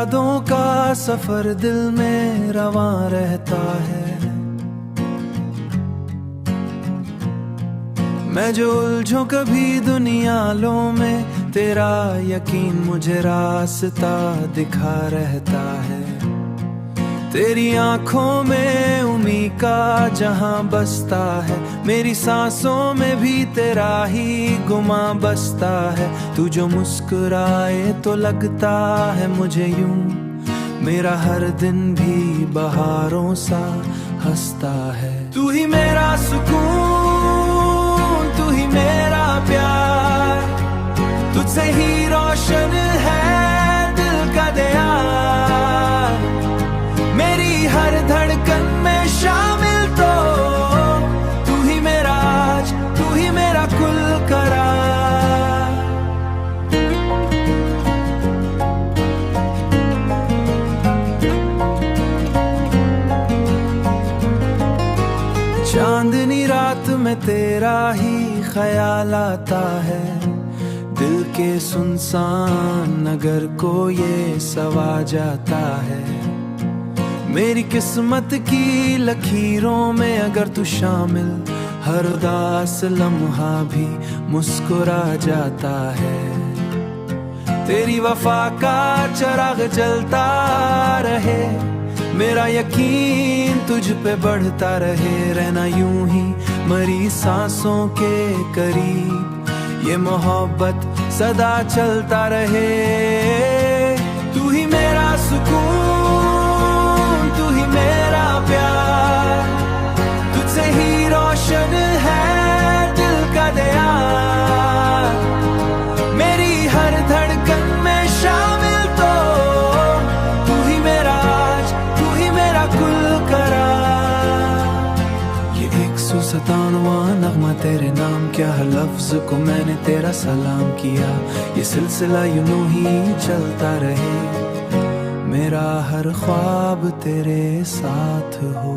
यादों का सफर दिल में रवां रहता है। मैं जो उलझूं कभी दुनियालों में, तेरा यकीन मुझे रास्ता दिखा रहता है। तेरी आंखों में उम्मीद का जहां बसता है, मेरी सांसों में भी तेरा ही गुमा बसता है। तू जो मुस्कुराए तो लगता है मुझे यूं, मेरा हर दिन भी बहारों सा हंसता है। तू ही मेरा सुकून, तू ही मेरा प्यार, तुझसे ही रोशन है दिल का दिया। मेरी हर धड़कन में शामिल तो तू ही मेरा आज, तू ही मेरा कुल करार। चांदनी रात में तेरा ही ख्याल आता है, दिल के सुनसान नगर को ये सवा जाता है। मेरी किस्मत की लकीरों में अगर तू शामिल, हर उदास लम्हा भी मुस्कुरा जाता है। तेरी वफा का चिराग जलता रहे, मेरा यकीन तुझ पे बढ़ता रहे। रहना यूं ही मरी सांसों के करीब, ये मोहब्बत सदा चलता रहे। तू ही मेरा सुकून, तू ही मेरा प्यार, तुझसे ही रोशन है दिल का दिया। मेरी हर धड़कन में शामिल तो तू ही मेरा आज, तू ही मेरा कुल करार। ये 197वां नगमा तेरे नाम, क्या हर लफ्ज को मैंने तेरा सलाम किया। ये सिलसिला यूं ही चलता रहे, मेरा हर ख्वाब तेरे साथ हो।